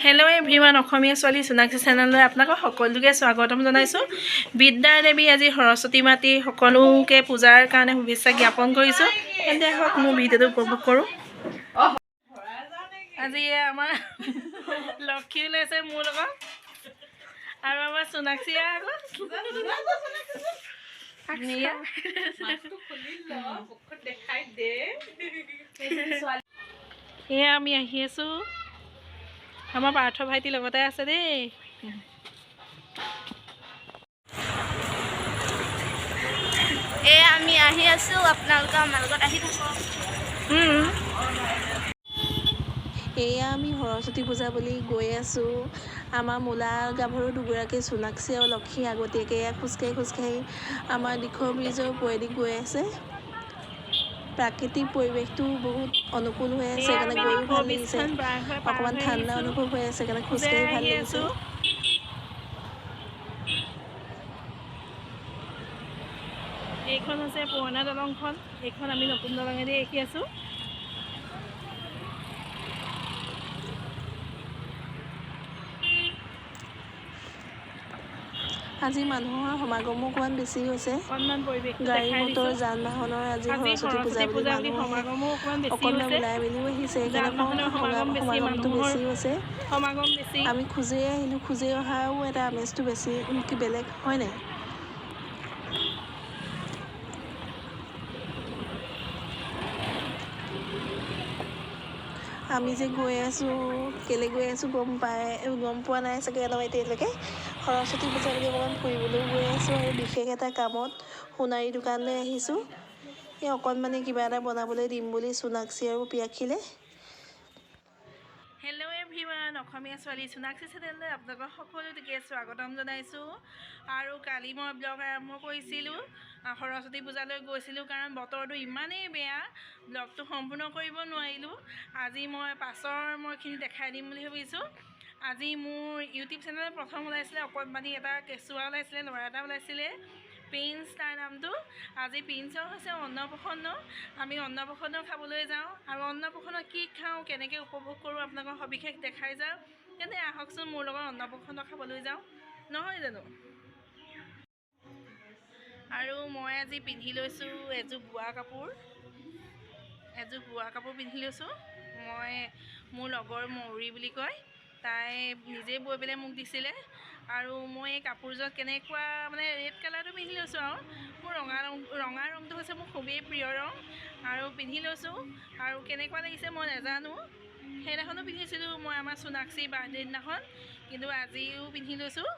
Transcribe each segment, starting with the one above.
Hello' everyone, অসমীয়া ছোৱালী সোণাক্ষী চেনেললৈ আপোনালোকক সকলোকে স্বাগতম জনাইছোঁ। বিদ্যা দেৱী আজি সৰস্বতী মাতি সকলোকে পূজাৰ কাৰণে শুভেচ্ছা জ্ঞাপন কৰিছোঁ। তেন্তে হওক মোৰ ভিডিঅ'টো উপভোগ কৰোঁ। আজি আমাৰ লক্ষী ওলাইছে মোৰ লগত আৰু আমাৰ সোণাক্ষী এয়া আমি আহি আছোঁ। আমাৰ পাৰ্থ ভাইটি লগতে আছে দেই। আমি আহি আছোঁ, আপোনালোকে আমাৰ লগত আহি থাকক। এয়া আমি সৰস্বতী পূজা বুলি গৈ আছোঁ। আমাৰ মূলা গাভৰু দুগৰাকী সোণাক্ষী আৰু লক্ষী আগতীয়াকৈ এয়া খোজকাঢ়ি আমাৰ দীঘল ব্ৰিজৰ ওপৰেদি গৈ আছে। প্ৰাকৃতিক পৰিৱেশটো বহুত অনুকূল হৈ আছে, সেইকাৰণে গৈও ভাল লাগিছে। অকণমান ঠাণ্ডা অনুভৱ হৈ আছে, সেইকাৰণে খোজকাঢ়ি ভাল লাগিছে। এইখন হৈছে পুৰণা দলংখন, এইখন আমি নতুন দলঙেদি দেখি আছোঁ। আজি মানুহৰ সমাগমো অকণমান বেছি হৈছে। গাড়ী মটৰ যান বাহনৰ আজি সৰস্বতী পূজা বুলি মানুহে অকণমান ওলাই মেলিও আহিছে, সেইকাৰণে সমাগমটো বেছি হৈছে। আমি খোজেই আহিলোঁ, খোজেই অহাও এটা আমেজটো বেছি বেলেগ হয় নাই? আমি যে গৈ আছোঁ, কেলৈ গৈ আছোঁ গম পোৱা নাই চাগে এতিয়ালৈকে। সৰস্বতী পূজা বুলি অকণমান ফুৰিবলৈও গৈ আছোঁ আৰু বিশেষ এটা কামত সোণাৰী দোকানলৈ আহিছোঁ। এই অকণমানি কিবা এটা বনাবলৈ দিম বুলি সোণাক্ষী আৰু পিয়াক্ষীলে। হেল্ল' এভৰিৱান, অসমীয়া ছোৱালী সোণাক্ষী চেনেললৈ আপোনালোকক সকলোকে স্বাগতম জনাইছোঁ। আৰু কালি মই ব্লগ আৰম্ভ কৰিছিলোঁ, সৰস্বতী পূজালৈ গৈছিলোঁ কাৰণ বতৰটো ইমানেই বেয়া, ব্লগটো সম্পূৰ্ণ কৰিব নোৱাৰিলোঁ। আজি মই দেখাই দিম বুলি ভাবিছোঁ। আজি মোৰ ইউটিউব চেনেলত প্ৰথম ওলাইছিলে অকণমানি এটা কেঁচুৱা ওলাইছিলে, ল'ৰা এটা ওলাইছিলে, প্ৰিন্স তাৰ নামটো। আজি প্ৰিন্সৰ হৈছে অন্নপ্ৰসন্ন। আমি অন্নপ্ৰসন্ন খাবলৈ যাওঁ আৰু অন্নপ্ৰসন্ন কি খাওঁ, কেনেকৈ উপভোগ কৰোঁ আপোনালোকক সবিশেষ দেখাই যাওঁ। তেন্তে আহকচোন মোৰ লগত অন্নপ্ৰসন্ন খাবলৈ যাওঁ, নহয় জানো? আৰু মই আজি পিন্ধি লৈছোঁ এযোৰ বোৱা কাপোৰ পিন্ধি লৈছোঁ। মোৰ লগৰ মৌৰী বুলি কয়, তাই নিজে বৈ পেলাই মোক দিছিলে। আৰু মই এই কাপোৰযোৰত কেনেকুৱা ৰেড কালাৰটো পিন্ধি লৈছোঁ আৰু মোৰ ৰঙা ৰংটো হৈছে মোৰ খুবেই প্ৰিয় ৰং আৰু পিন্ধি লৈছোঁ। আৰু কেনেকুৱা লাগিছে মই নাজানো, সেইদিনাখনো পিন্ধিছিলোঁ মই আমাৰ সোণাক্ষীৰ বাৰ্থডে দিনাখন, কিন্তু আজিও পিন্ধি লৈছোঁ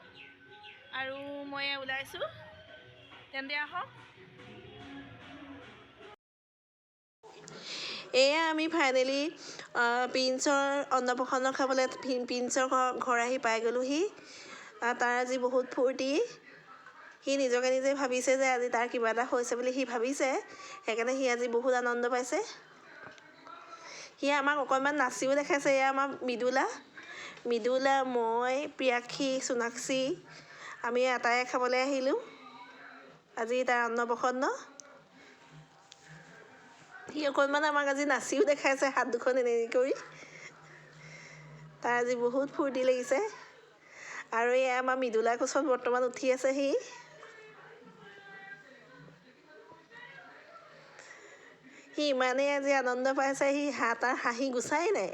আৰু মই ওলাইছোঁ। তেন্তে আহক। এয়া আমি ফাইনেলি প্ৰিন্সৰ অন্নপ্ৰসন্ন খাবলৈ প্ৰিন্সৰ ঘৰ আহি পাই গ'লোহি। তাৰ আজি বহুত ফূৰ্তি। সি নিজকে নিজে ভাবিছে যে আজি তাৰ কিবা এটা হৈছে বুলি সি ভাবিছে, সেইকাৰণে সি আজি বহুত আনন্দ পাইছে। সি আমাক অকণমান নাচিও দেখাইছে। এয়া আমাৰ মৃদুলা, মই, পিয়াক্ষী, সোণাক্ষী, আমি আটায়ে খাবলৈ আহিলোঁ আজি তাৰ অন্নপ্ৰসন্ন। সি অকণমান আমাক আজি নাচিও দেখাইছে, হাত দুখন এনেকৈ কৰি। তাৰ আজি বহুত ফূৰ্তি লাগিছে। আৰু এয়া আমাৰ মৃদুলাৰ কোচত বৰ্তমান উঠি আছে সি ইমানেই আজি আনন্দ পাইছে, তাৰ হাঁহি গুচাই নাই।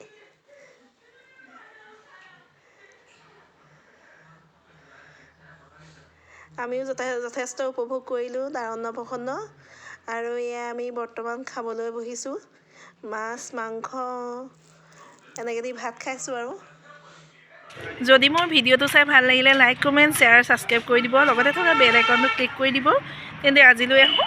আমিও যথেষ্ট উপভোগ কৰিলোঁ তাৰ অন্নপ্ৰসন্ন। আৰু এয়া আমি বৰ্তমান খাবলৈ বহিছোঁ, মাছ মাংস এনেকৈ দি ভাত খাইছোঁ। আৰু যদি মোৰ ভিডিঅ'টো চাই ভাল লাগিলে লাইক, কমেণ্ট, শ্বেয়াৰ, ছাবস্ক্ৰাইব কৰি দিব, লগতে থকা বেল আইকনটো ক্লিক কৰি দিব। তেন্তে আজিলৈ আহোঁ।